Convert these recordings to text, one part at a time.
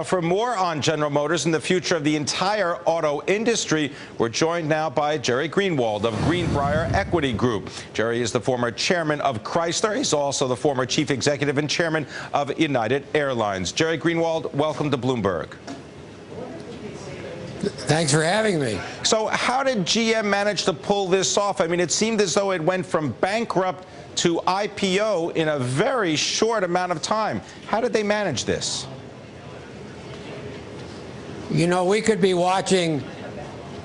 For more on General Motors and the future of the entire auto industry, we're joined now by Jerry Greenwald of Greenbriar Equity Group. Jerry is the former chairman of Chrysler. He's also the former chief executive and chairman of United Airlines. Jerry Greenwald, welcome to Bloomberg. Thanks for having me. So how did GM manage to pull this off? I mean, it seemed as though it went from bankrupt to IPO in a very short amount of time. How did they manage this? You know, we could be watching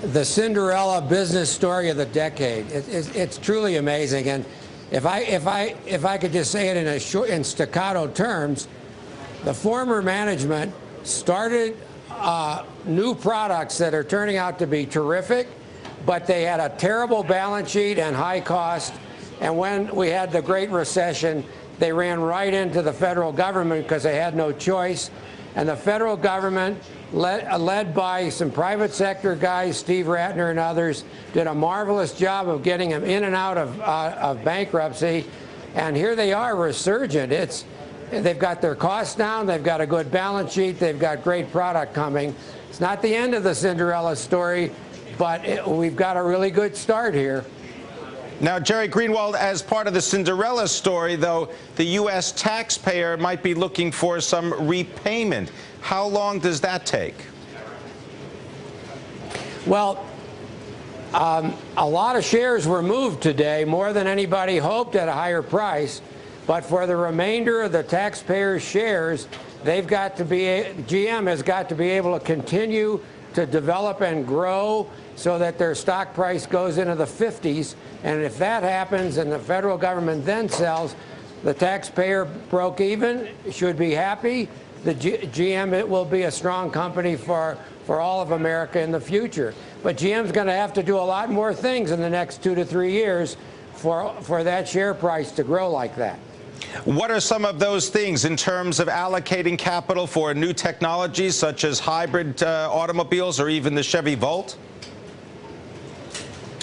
the Cinderella business story of the decade. It's truly amazing. And if I could just say it in staccato terms, the former management started new products that are turning out to be terrific, but they had a terrible balance sheet and high cost. And when we had the Great Recession, they ran right into the federal government because they had no choice. And the federal government, led by some private sector guys, Steve Ratner and others, did a marvelous job of getting them in and out of bankruptcy. And here they are, resurgent. They've got their costs down, they've got a good balance sheet, they've got great product coming. It's not the end of the Cinderella story, but we've got a really good start here. Now, Jerry Greenwald, as part of the Cinderella story, though, the U.S. taxpayer might be looking for some repayment. How long does that take? Well, a lot of shares were moved today, more than anybody hoped, at a higher price. But for the remainder of the taxpayers' shares, GM has got to be able to continue to develop and grow so that their stock price goes into the 50s. And if that happens and the federal government then sells, the taxpayer broke even, should be happy. The GM, it will be a strong company for all of America in the future. But GM's going to have to do a lot more things in the next 2 to 3 years for that share price to grow like that. What are some of those things in terms of allocating capital for new technologies such as hybrid automobiles or even the Chevy Volt?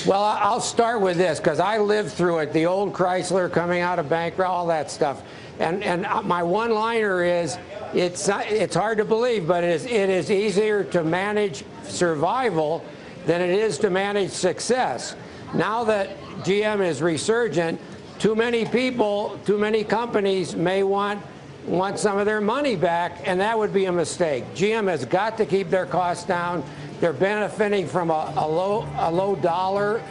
Well, I'll start with this because I lived through it, the old Chrysler coming out of bankrupt, all that stuff. And my one-liner is, it's hard to believe, but it is easier to manage survival than it is to manage success. Now that GM is resurgent, too many people, too many companies may want some of their money back, and that would be a mistake. GM has got to keep their costs down. They're benefiting from a low dollar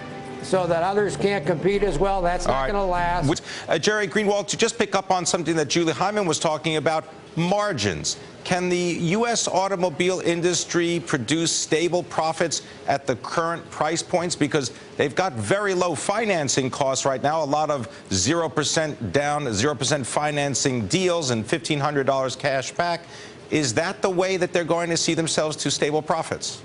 so that others can't compete as well. That's not going to last. Jerry Greenwald, to just pick up on something that Julie Hyman was talking about, margins. Can the U.S. automobile industry produce stable profits at the current price points? Because they've got very low financing costs right now, a lot of 0% down, 0% financing deals and $1,500 cash back. Is that the way that they're going to see themselves to stable profits?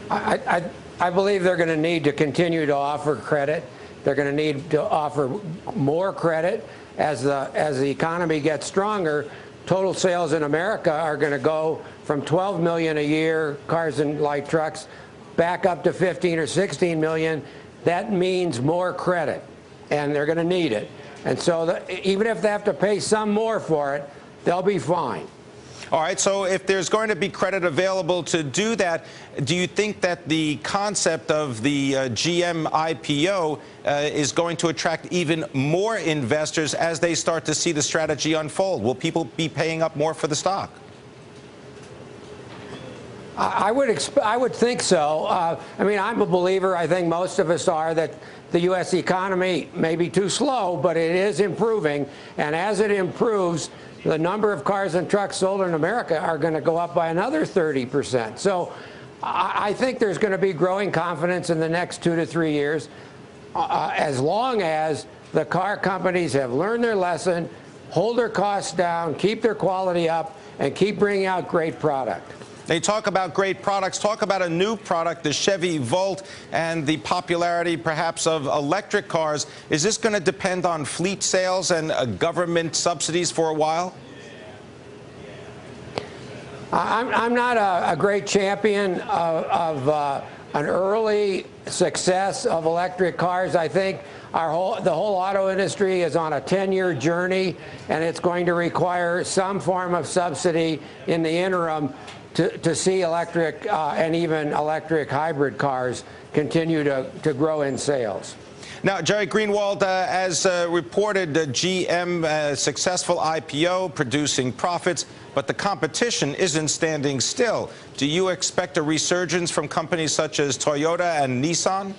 I believe they're going to need to continue to offer credit. They're going to need to offer more credit as the economy gets stronger. Total sales in America are going to go from 12 million a year, cars and light trucks, back up to 15 or 16 million. That means more credit, and they're going to need it. And so even if they have to pay some more for it, they'll be fine. All right, so if there's going to be credit available to do that, do you think that the concept of the GM IPO is going to attract even more investors as they start to see the strategy unfold? Will people be paying up more for the stock? I would think so. I mean, I'm a believer, I think most of us are, that the U.S. economy may be too slow, but it is improving. And as it improves, the number of cars and trucks sold in America are going to go up by another 30%. So I think there's going to be growing confidence in the next 2 to 3 years, as long as the car companies have learned their lesson, hold their costs down, keep their quality up, and keep bringing out great product. They talk about great products. Talk about a new product, the Chevy Volt, and the popularity perhaps of electric cars. Is this going to depend on fleet sales and government subsidies for a while? I'm not a great champion of an early success of electric cars. I think the whole auto industry is on a 10-year journey, and it's going to require some form of subsidy in the interim to see electric and even electric hybrid cars continue to grow in sales. Now, Jerry Greenwald, as reported, GM successful IPO, producing profits, but the competition isn't standing still. Do you expect a resurgence from companies such as Toyota and Nissan?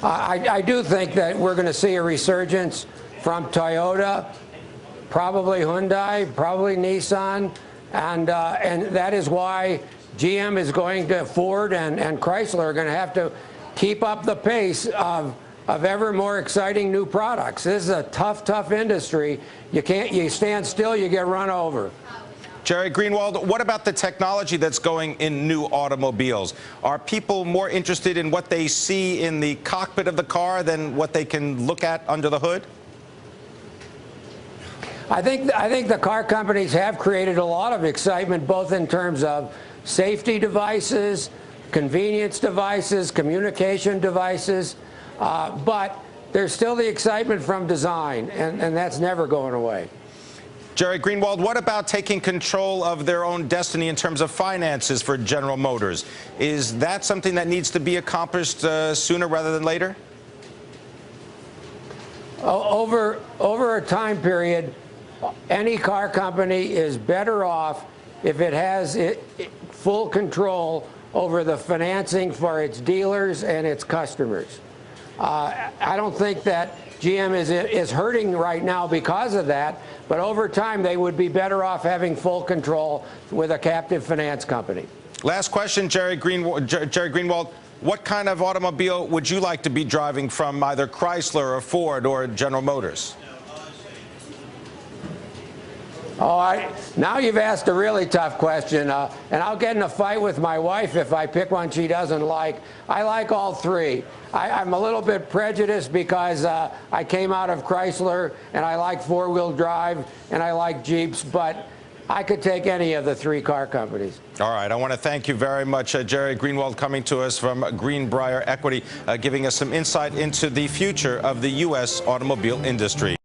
I do think that we're going to see a resurgence from Toyota, probably Hyundai, probably Nissan, and that is why GM is going to, Ford and Chrysler are going to have to keep up the pace of ever more exciting new products. This is a tough industry. You stand still, you get run over. Jerry Greenwald, what about the technology that's going in new automobiles? Are people more interested in what they see in the cockpit of the car than what they can look at under the hood? I think the car companies have created a lot of excitement, both in terms of safety devices, convenience devices, communication devices, but there's still the excitement from design, and that's never going away. Jerry Greenwald, what about taking control of their own destiny in terms of finances for General Motors? Is that something that needs to be accomplished sooner rather than later? Over a time period, any car company is better off if it has full control over the financing for its dealers and its customers. I don't think that GM is hurting right now because of that, but over time they would be better off having full control with a captive finance company. Last question, Jerry Greenwald. What kind of automobile would you like to be driving from either Chrysler or Ford or General Motors? Now you've asked a really tough question, and I'll get in a fight with my wife if I pick one she doesn't like. I like all three. I'm a little bit prejudiced because I came out of Chrysler, and I like four-wheel drive, and I like Jeeps, but I could take any of the three car companies. All right. I want to thank you very much, Jerry Greenwald, coming to us from Greenbriar Equity, giving us some insight into the future of the U.S. automobile industry.